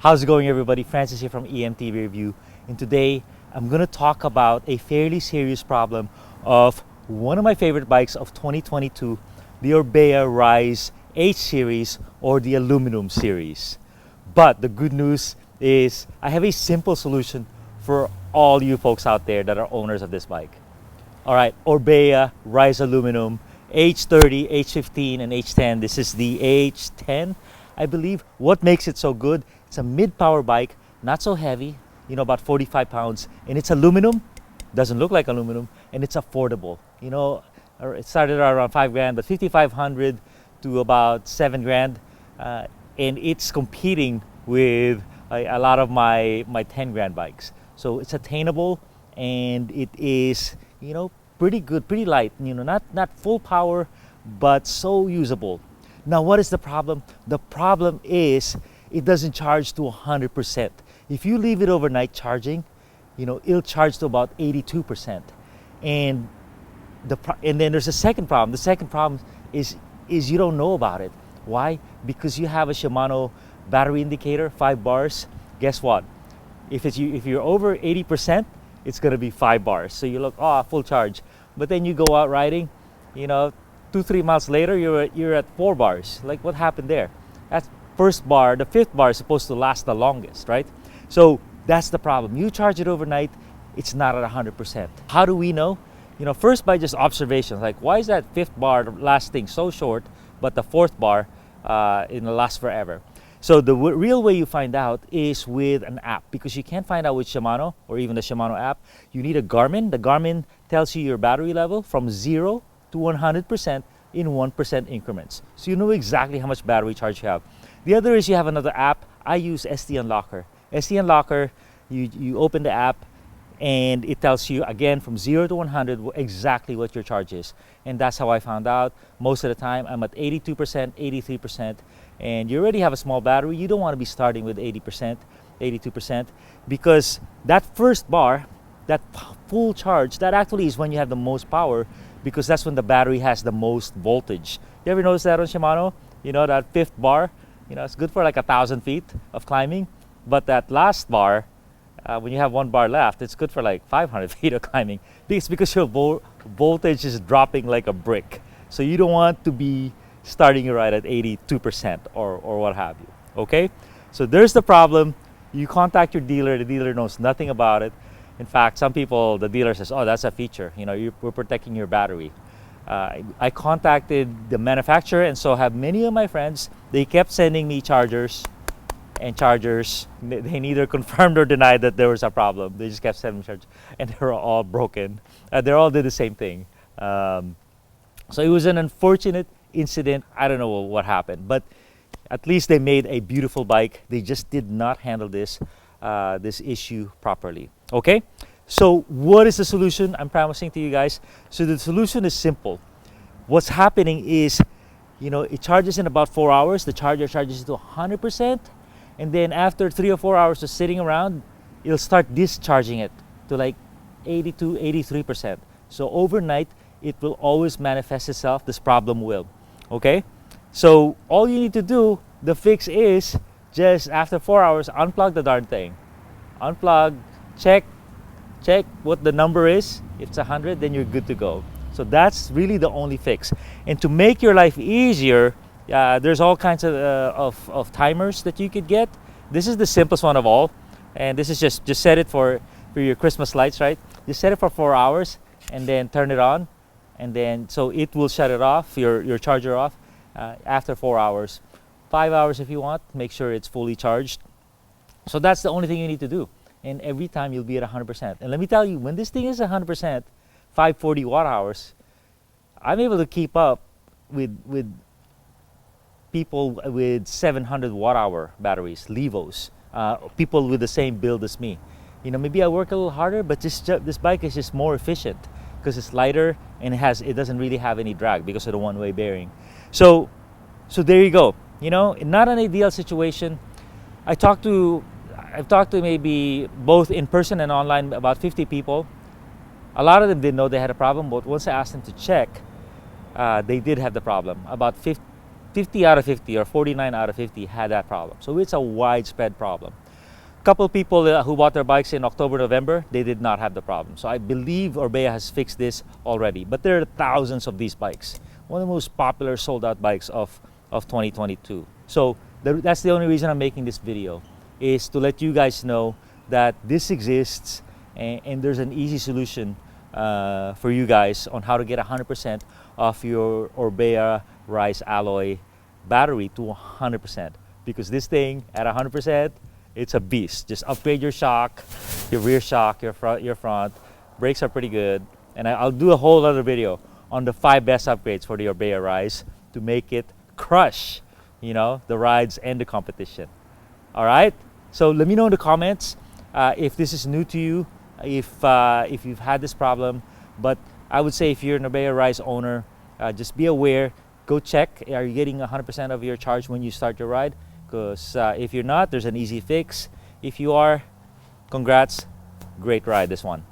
How's it going, everybody? Francis here from E-MTB Review, and today I'm going to talk about a fairly serious problem of one of my favorite bikes of 2022, the Orbea Rise H-series or the aluminum series. But the good news is I have a simple solution for all you folks out there that are owners of this bike. All right, Orbea Rise Aluminum H30, H15, and H10. This is the H10, I believe. What makes it so good? It's a mid-power bike, not so heavy, about 45 pounds, and it's aluminum, doesn't look like aluminum, and it's affordable. It started around 5 grand, but 5,500 to about 7 grand, and it's competing with a lot of my 10 grand bikes. So it's attainable, and it is, pretty good, pretty light, not full power, but so usable. Now, what is the problem? The problem is it doesn't charge to 100%. If you leave it overnight charging, it'll charge to about 82%. And then there's a second problem. The second problem is you don't know about it. Why? Because you have a Shimano battery indicator, 5 bars. Guess what? If you're over 80%, it's gonna be 5 bars. So you look, full charge. But then you go out riding, 2-3 miles later, you're at 4 bars. Like, what happened there? That's first bar. The 5th bar is supposed to last the longest, right? So that's the problem. You charge it overnight, it's not at 100%. How do we know? First by just observations. Like, why is that 5th bar lasting so short, but the 4th bar lasts forever? So the real way you find out is with an app, because you can't find out with Shimano or even the Shimano app. You need a Garmin. The Garmin tells you your battery level from 0 to 100% in 1% increments. So you know exactly how much battery charge you have. The other is you have another app. I use SD Unlocker. SD Unlocker, you open the app and it tells you again from 0 to 100 exactly what your charge is. And that's how I found out. Most of the time I'm at 82%, 83%, and you already have a small battery. You don't want to be starting with 80%, 82%, because that first bar, that full charge, that actually is when you have the most power, because that's when the battery has the most voltage. You ever notice that on Shimano? That 5th bar, it's good for like 1,000 feet of climbing, but that last bar, when you have 1 bar left, it's good for like 500 feet of climbing. It's because your voltage is dropping like a brick. So you don't want to be starting your ride at 82% or what have you, okay? So there's the problem. You contact your dealer, the dealer knows nothing about it. In fact, some people, the dealer says, that's a feature, we're protecting your battery. I contacted the manufacturer, and so have many of my friends. They kept sending me chargers, and chargers, they neither confirmed or denied that there was a problem. They just kept sending me chargers, and they were all broken. They all did the same thing. So it was an unfortunate incident. I don't know what happened, but at least they made a beautiful bike. They just did not handle this issue properly. Okay, so what is the solution? I'm promising to you guys. So the solution is simple. What's happening is, it charges in about 4 hours. The charger charges to 100%, and then after 3 or 4 hours of sitting around, it'll start discharging it to like 82, 83%. So overnight, it will always manifest itself. This problem will. Okay, so all you need to do, the fix is just after 4 hours, unplug the darn thing. Unplug, check what the number is. If it's 100, then you're good to go. So that's really the only fix. And to make your life easier, there's all kinds of timers that you could get. This is the simplest one of all, and this is just set it for your Christmas lights, right? Just set it for 4 hours and then turn it on, and then so it will shut it off, your charger off, after 4 hours. 5 hours if you want. Make sure it's fully charged. So that's the only thing you need to do, and every time you'll be at 100%. And let me tell you, when this thing is 100%, 540 watt hours, I'm able to keep up with people with 700 watt hour batteries, Levos, people with the same build as me. Maybe I work a little harder, but this bike is just more efficient because it's lighter and it doesn't really have any drag because of the one-way bearing. So there you go. Not an ideal situation. I've talked to maybe both in person and online about 50 people. A lot of them didn't know they had a problem, but once I asked them to check, they did have the problem. About 50 out of 50 or 49 out of 50 had that problem. So it's a widespread problem. Couple people who bought their bikes in October, November, they did not have the problem. So I believe Orbea has fixed this already. But there are thousands of these bikes. One of the most popular sold out bikes of 2022. So that's the only reason I'm making this video, is to let you guys know that this exists and there's an easy solution for you guys on how to get 100% of your Orbea Rise Alloy battery to 100%. Because this thing at 100%, it's a beast. Just upgrade your shock, your rear shock, your front. Brakes are pretty good. And I'll do a whole other video on the 5 best upgrades for the Orbea Rise to make it crush, you know, the rides and the competition. All right? So let me know in the comments if this is new to you, if you've had this problem. But I would say if you're an Orbea Rise owner, just be aware. Go check. Are you getting 100% of your charge when you start your ride? Because if you're not, there's an easy fix. If you are, congrats, great ride this one.